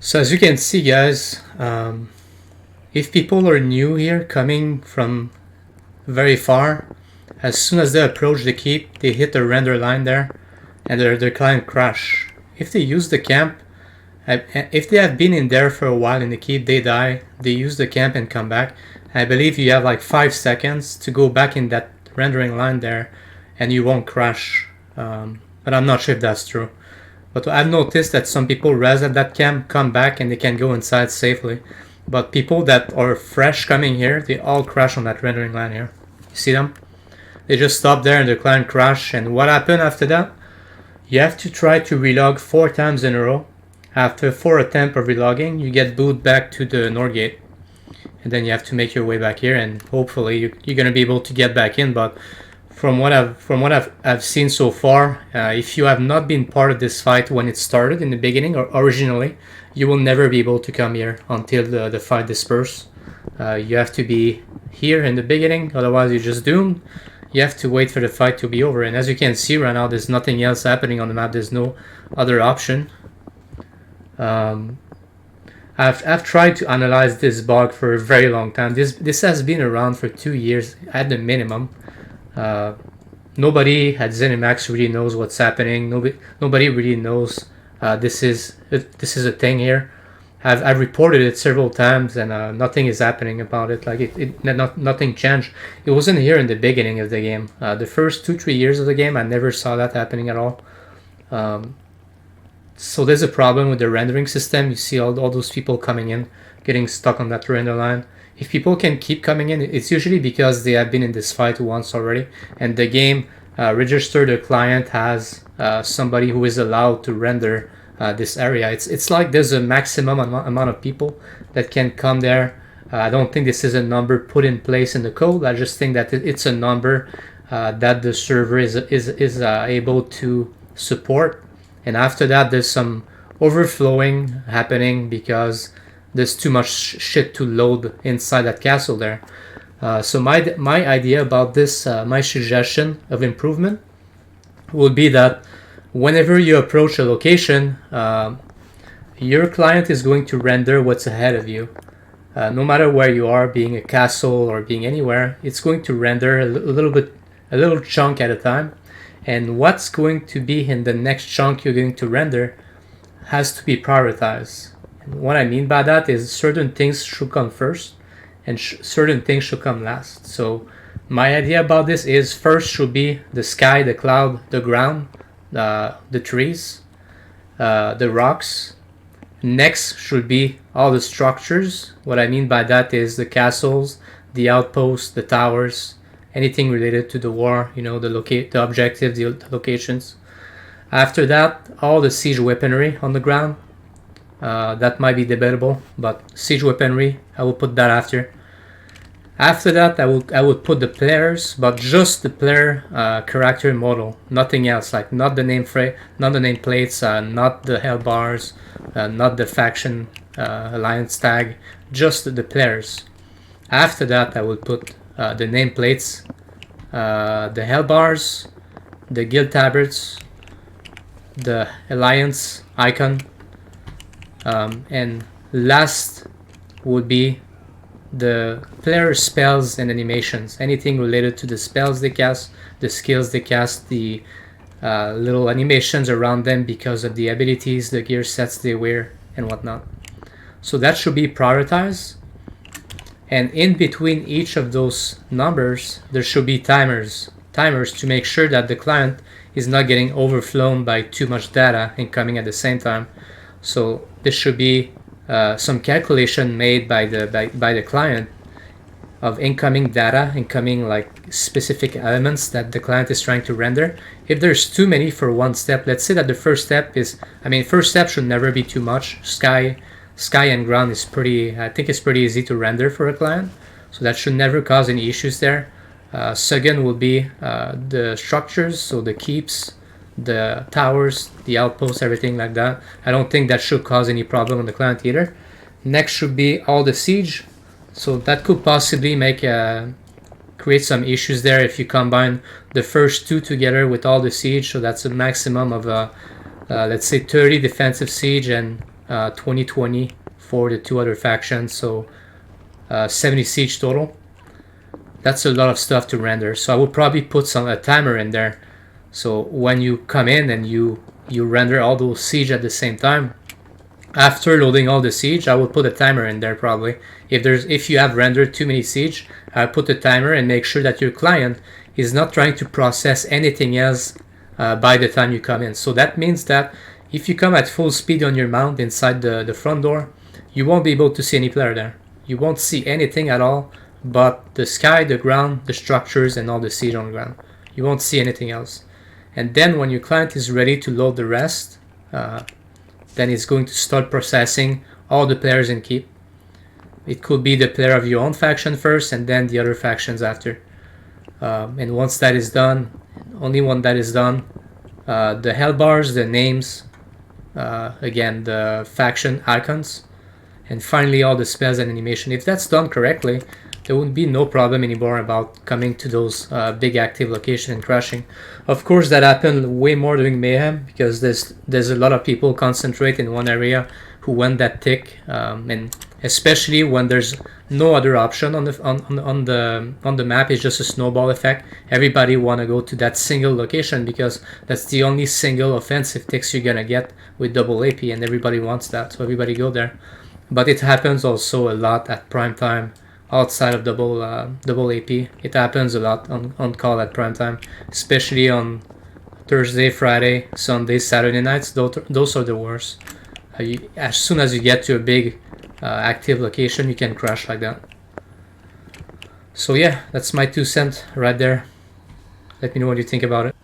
So as you can see, guys, if people are new here, coming from very far, as soon as they approach the keep, they hit the render line there, and their client crash. If they use the camp, if they have been in there for a while in the keep, they die, they use the camp and come back. I believe you have like 5 seconds to go back in that rendering line there, and you won't crash. But I'm not sure if that's true. But I've noticed that some people res at that camp, come back, and they can go inside safely. But people that are fresh coming here, they all crash on that rendering line here. You see them? They just stop there and the client crash. And what happened after that? You have to try to relog 4 times in a row. After 4 attempts of relogging, you get booted back to the North Gate. And then you have to make your way back here, and hopefully you're going to be able to get back in. But from what I've seen so far, if you have not been part of this fight when it started in the beginning or originally, you will never be able to come here until the fight disperses. You have to be here in the beginning, otherwise you're just doomed. You have to wait for the fight to be over, and as you can see right now, there's nothing else happening on the map. There's no other option. I've tried to analyze this bug for a very long time. This has been around for 2 years at the minimum. Nobody at ZeniMax really knows what's happening. Nobody really knows this is a thing here. I've reported it several times, and nothing is happening about it. Like nothing changed. It wasn't here in the beginning of the game. The first 2-3 years of the game, I never saw that happening at all. So there's a problem with the rendering system. You see all those people coming in, getting stuck on that render line. If people can keep coming in, it's usually because they have been in this fight once already, and the game registered the client has somebody who is allowed to render this area. It's like there's a maximum amount of people that can come there. I don't think this is a number put in place in the code. I just think that it's a number that the server is able to support. And after that, there's some overflowing happening because there's too much shit to load inside that castle there. So my idea about this, my suggestion of improvement would be that whenever you approach a location, your client is going to render what's ahead of you. No matter where you are, being a castle or being anywhere, it's going to render a little chunk at a time. And what's going to be in the next chunk you're going to render has to be prioritized. And what I mean by that is certain things should come first and certain things should come last. So my idea about this is first should be the sky, the cloud, the ground, the trees, the rocks. Next should be all the structures. What I mean by that is the castles, the outposts, the towers, anything related to the war, the objectives, the locations. After that, all the siege weaponry on the ground. That might be debatable, but siege weaponry, I will put that after. After that, I would put the players, but just the player character model, nothing else. Like not the nameplates, not the hell bars, not the faction alliance tag, just the players. After that, I would put the nameplates, the hell bars, the guild tabards, the alliance icon, and last would be the player spells and animations, anything related to the spells they cast, the skills they cast, the little animations around them because of the abilities, the gear sets they wear, and whatnot. So that should be prioritized. And in between each of those numbers, there should be timers to make sure that the client is not getting overflown by too much data incoming at the same time. So there should be some calculation made by the client of incoming data, like specific elements that the client is trying to render. If there's too many for one step, let's say that the first step should never be too much. Sky and ground is I think it's pretty easy to render for a client, so that should never cause any issues there. Second will be the structures, so the keeps, the towers, the outposts, everything like that. I don't think that should cause any problem on the client either. Next should be all the siege, so that could possibly create some issues there if you combine the first two together with all the siege. So that's a maximum of let's say 30 defensive siege and 2020 for the 2 other factions, so 70 siege total. That's a lot of stuff to render, so I would probably put a timer in there, so when you come in and you render all those siege at the same time, after loading all the siege, I will put a timer in there probably. If you have rendered too many siege, I put a timer and make sure that your client is not trying to process anything else by the time you come in. So that means that if you come at full speed on your mount inside the front door, you won't be able to see any player there. You won't see anything at all but the sky, the ground, the structures, and all the siege on the ground. You won't see anything else. And then when your client is ready to load the rest, then it's going to start processing all the players in keep. It could be the player of your own faction first and then the other factions after. And once that is done, only when that is done, the hell bars, the names, again the faction icons, and finally all the spells and animation. If that's done correctly, there would be no problem anymore about coming to those big active locations and crashing. Of course, that happened way more during Mayhem because there's a lot of people concentrate in one area who went that thick, and especially when there's no other option on the map. It's just a snowball effect. Everybody want to go to that single location because that's the only single offensive ticks you're gonna get with double AP, and everybody wants that, so everybody go there. But it happens also a lot at prime time. Outside of double AP, it happens a lot on call at prime time, especially on Thursday, Friday, Sunday, Saturday nights. Those are the worst. As soon as you get to a big active location, you can crash like that. So yeah, that's my 2 cents right there. Let me know what you think about it.